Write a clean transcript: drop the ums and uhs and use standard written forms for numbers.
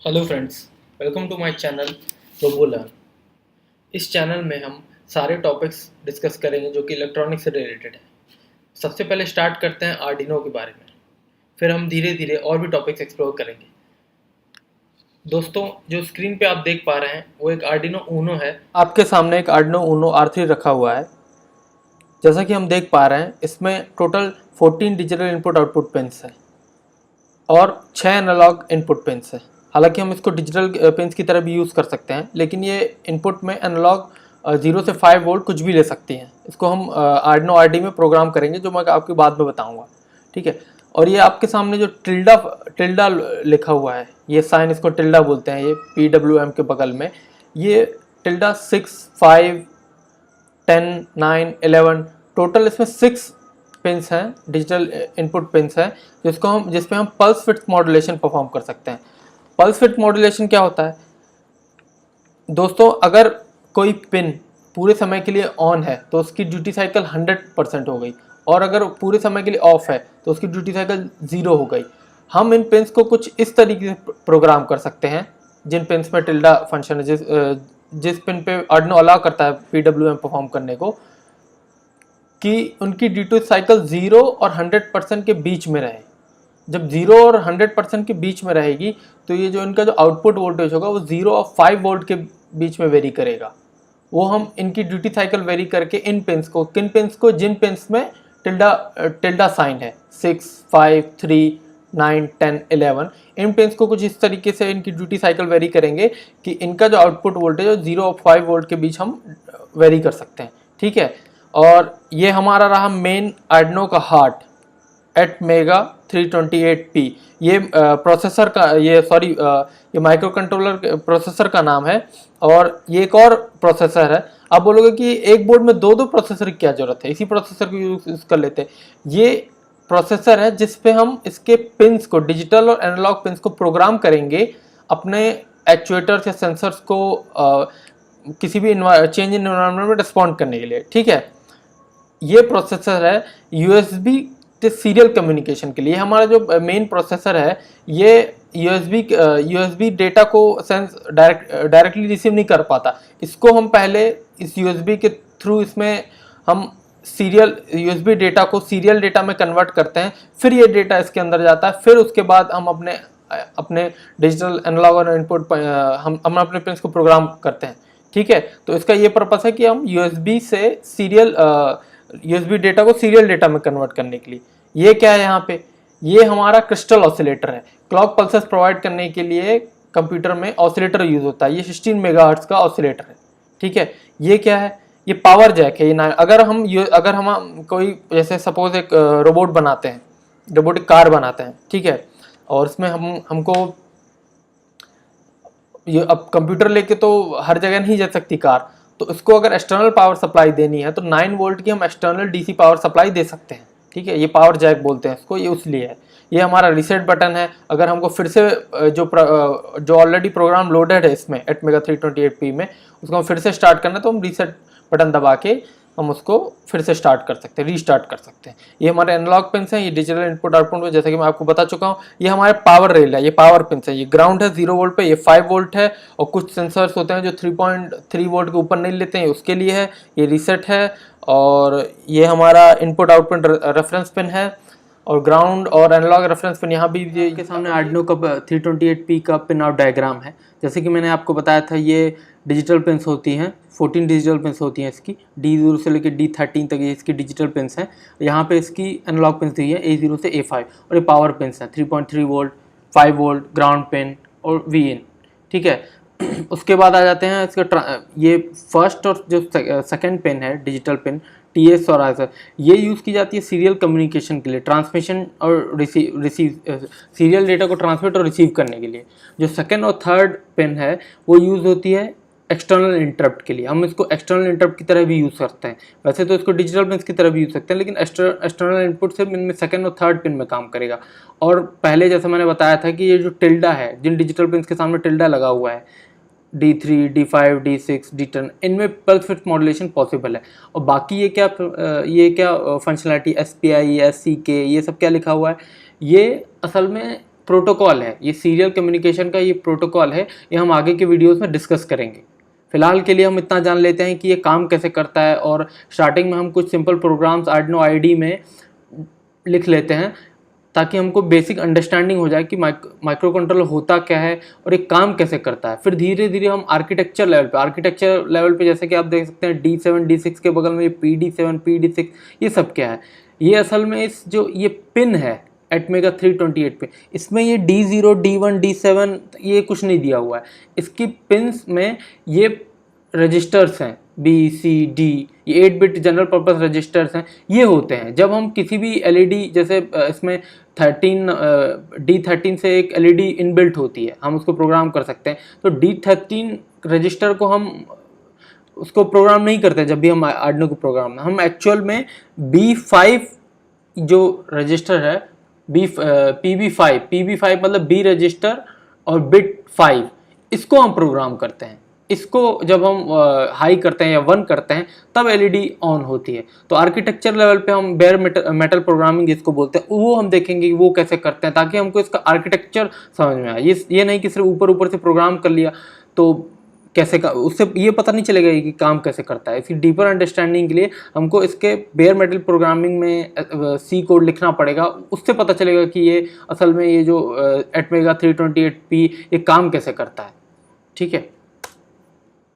Hello friends, welcome to my channel Robolearn. इस चैनल में हम सारे टॉपिक्स डिस्कस करेंगे जो कि इलेक्ट्रॉनिक्स से रिलेटेड है। सबसे पहले स्टार्ट करते हैं आर्डिनो के बारे में, फिर हम धीरे धीरे और भी टॉपिक्स एक्सप्लोर करेंगे। दोस्तों, जो स्क्रीन पे आप देख पा रहे हैं वो एक आर्डिनो ऊनो है। आपके सामने एक आर्डिनो ऊनो R3 रखा हुआ है। जैसा कि हम देख पा रहे हैं, इसमें total 14 digital input output pins है और 6 एनालॉग इनपुट पिन्स है। हालांकि हम इसको डिजिटल पिन्स की तरह भी यूज़ कर सकते हैं, लेकिन ये इनपुट में एनालॉग 0 से 5 वोल्ट कुछ भी ले सकती हैं। इसको हम आर्डिनो आरडी में प्रोग्राम करेंगे, जो मैं आपको बाद में बताऊंगा। ठीक है। और ये आपके सामने जो टिल्डा टिल्डा लिखा हुआ है, ये साइन इसको टिल्डा बोलते हैं, ये PWM के बगल में। ये टिल्डा 6, 5, 10, 9, 11 टोटल इसमें 6 पिंस हैं, डिजिटल इनपुट पिंस हैं, जिसपे हम पल्स विड्थ मॉड्यूलेशन परफॉर्म कर सकते हैं। पल्स विड्थ मॉड्यूलेशन क्या होता है दोस्तों? अगर कोई पिन पूरे समय के लिए ऑन है तो उसकी ड्यूटी साइकिल 100% हो गई, और अगर पूरे समय के लिए ऑफ है तो उसकी ड्यूटी साइकिल 0 हो गई। हम इन पिन्स को कुछ इस तरीके से प्रोग्राम कर सकते हैं, जिन पिन्स में टिल्डा फंक्शन है, जिस पिन पे आर्डिनो अलाउ करता है PWM परफॉर्म करने को, कि उनकी ड्यूटी साइकिल 0 और 100% के बीच में रहे। जब 0 और 100% के बीच में रहेगी तो ये जो इनका जो आउटपुट वोल्टेज होगा वो 0 और 5 वोल्ट के बीच में वेरी करेगा। वो हम इनकी ड्यूटी साइकिल वेरी करके इन पिन्स को, किन पिन्स को, जिन पिन्स में टिल्डा साइन है, 6, 5, 3, 9, 10, 11, इन पिन्स को कुछ इस तरीके से इनकी ड्यूटी साइकिल वेरी करेंगे कि इनका जो आउटपुट वोल्टेज है 0 और 5 वोल्ट के बीच हम वेरी कर सकते हैं। ठीक है। और ये हमारा रहा मेन आर्डिनो का हार्ट, ATmega 328P। ये प्रोसेसर का, ये माइक्रो कंट्रोलर प्रोसेसर का नाम है। और ये एक और प्रोसेसर है। आप बोलोगे कि एक बोर्ड में दो प्रोसेसर की क्या जरूरत है, इसी प्रोसेसर को यूज कर लेते हैं। ये प्रोसेसर है जिस पे हम इसके पिंस को, डिजिटल और एनालॉग पिंस को प्रोग्राम करेंगे अपने एक्चुएटर्स या सेंसर्स को किसी भी चेंज इन एनवायरनमेंट में रिस्पॉन्ड करने के लिए। ठीक है। ये प्रोसेसर है USB सीरियल कम्युनिकेशन के लिए। हमारा जो मेन प्रोसेसर है ये USB डेटा को डायरेक्टली रिसीव नहीं कर पाता। इसको हम पहले इस USB के थ्रू इसमें हम USB डेटा को सीरियल डेटा में कन्वर्ट करते हैं, फिर ये डेटा इसके अंदर जाता है, फिर उसके बाद हम अपने डिजिटल एनालॉग और इनपुट हम अपने पिन्स को प्रोग्राम करते हैं। ठीक है। तो इसका ये पर्पस है कि हम USB डेटा को सीरियल डेटा में कन्वर्ट करने के लिए। ये क्या है यहाँ पे? ये हमारा क्रिस्टल ऑसिलेटर है। क्लॉक पल्सेस प्रोवाइड करने के लिए कंप्यूटर में ऑसिलेटर यूज होता है। ये 16 मेगाहर्ट्ज का ऑसिलेटर है। ठीक है। ये क्या है? ये पावर जैक है। ये अगर हम कोई, जैसे सपोज एक रोबोट बनाते हैं, रोबोटिक कार बनाते हैं, ठीक है, और इसमें हमको ये, अब कंप्यूटर लेके तो हर जगह नहीं जा सकती कार, तो इसको अगर एक्सटर्नल पावर सप्लाई देनी है तो 9 वोल्ट की हम एक्सटर्नल DC पावर सप्लाई दे सकते हैं। ठीक है। ये पावर जैक बोलते हैं इसको, ये इसलिए है। ये हमारा रीसेट बटन है। अगर हमको फिर से जो ऑलरेडी प्रोग्राम लोडेड है इसमें ATmega 328P में, उसको हम फिर से स्टार्ट करना है तो हम रीसेट बटन दबा के हम उसको फिर से स्टार्ट कर सकते हैं, रीस्टार्ट कर सकते हैं। ये हमारे एनालॉग पिन्स हैं। ये डिजिटल इनपुट आउटपुट में, जैसे कि मैं आपको बता चुका हूँ, ये हमारे पावर रेल है, ये पावर पिन्स है। ये ग्राउंड है 0 वोल्ट पे, ये 5 वोल्ट है, और कुछ सेंसर्स होते हैं जो 3.3 वोल्ट के ऊपर नहीं लेते हैं, उसके लिए है। ये रीसेट है। और ये हमारा इनपुट आउटपुट रेफरेंस पिन है, और ग्राउंड और एनालॉग रेफरेंस पिन यहाँ भी के सामने आर्डिनो का 328P का पिन आउट डायग्राम है। जैसे कि मैंने आपको बताया था, ये डिजिटल पिन्स होती हैं, 14 डिजिटल पिन्स होती हैं इसकी, D0 से लेकर D13 तक ये इसकी डिजिटल पिन्स हैं। यहाँ पे इसकी एनालॉग पिन्स दी है A0 से A5, और ये पावर पिन्स हैं 3.3 वोल्ट, 5 वोल्ट, ग्राउंड पिन और Vin। ठीक है। उसके बाद आ जाते हैं इसका ये फर्स्ट और जो सेकेंड पिन है, डिजिटल पिन TS और RS, ये यूज़ की जाती है सीरियल कम्युनिकेशन के लिए, ट्रांसमिशन और रिसीव सीरियल डेटा को ट्रांसमिट और रिसीव करने के लिए। जो सेकेंड और थर्ड पिन है वो यूज़ होती है एक्सटर्नल इंटरप्ट के लिए। हम इसको एक्सटर्नल इंटरप्ट की तरह भी यूज़ करते हैं। वैसे तो इसको डिजिटल पिन की तरह भी यूज़ सकते हैं, लेकिन एक्सटर्नल इनपुट से इनमें सेकंड और थर्ड पिन में काम करेगा। और पहले जैसे मैंने बताया था कि ये जो टिल्डा है, जिन डिजिटल पिन के सामने टिल्डा लगा हुआ है, D3, D5, D6, D10, इनमें पल्स विड्थ मॉड्यूलेशन पॉसिबल है। और बाकी ये क्या फंक्शनलिटी SPI, SCK, ये सब क्या लिखा हुआ है, ये असल में प्रोटोकॉल है, ये सीरियल कम्युनिकेशन का ये प्रोटोकॉल है, ये हम आगे के वीडियोस में डिस्कस करेंगे। फिलहाल के लिए हम इतना जान लेते हैं कि ये काम कैसे करता है, और स्टार्टिंग में हम कुछ सिंपल प्रोग्राम्स आर्डिनो आईडी में लिख लेते हैं ताकि हमको बेसिक अंडरस्टैंडिंग हो जाए कि माइक्रो कंट्रोलर होता क्या है और एक काम कैसे करता है। फिर धीरे धीरे हम आर्किटेक्चर लेवल पे जैसे कि आप देख सकते हैं D7 D6 के बगल में ये PD7 PD6 ये सब क्या है, ये असल में इस जो ये पिन है एटमेगा 328 पे, इसमें ये D0 D1 D7 ये कुछ नहीं दिया हुआ है। इसकी पिन्स में ये रजिस्टर्स हैं B C D, ये 8 बिट जनरल पर्पस रजिस्टर्स हैं, ये होते हैं। जब हम किसी भी एलईडी जैसे इसमें 13 D13 से एक एलईडी इनबिल्ट होती है, हम उसको प्रोग्राम कर सकते हैं। तो D13 रजिस्टर को हम उसको प्रोग्राम नहीं करते जब भी हम आर्डिनो को प्रोग्राम, हम एक्चुअल में B5 जो रजिस्टर है PB5 मतलब B रजिस्टर और बिट 5, इसको हम प्रोग्राम करते हैं। इसको जब हम हाई करते हैं या 1 करते हैं तब एलईडी ऑन होती है। तो आर्किटेक्चर लेवल पे हम बेयर मेटल प्रोग्रामिंग इसको बोलते हैं, वो हम देखेंगे कि वो कैसे करते हैं ताकि हमको इसका आर्किटेक्चर समझ में आए। ये नहीं कि सिर्फ ऊपर ऊपर से प्रोग्राम कर लिया तो कैसे का उससे ये पता नहीं चलेगा कि काम कैसे करता है। इसकी डीपर अंडरस्टैंडिंग के लिए हमको इसके बेयर मेटल प्रोग्रामिंग में सी कोड लिखना पड़ेगा, उससे पता चलेगा कि ये असल में ये जो एटमेगा 328P ये काम कैसे करता है। ठीक है।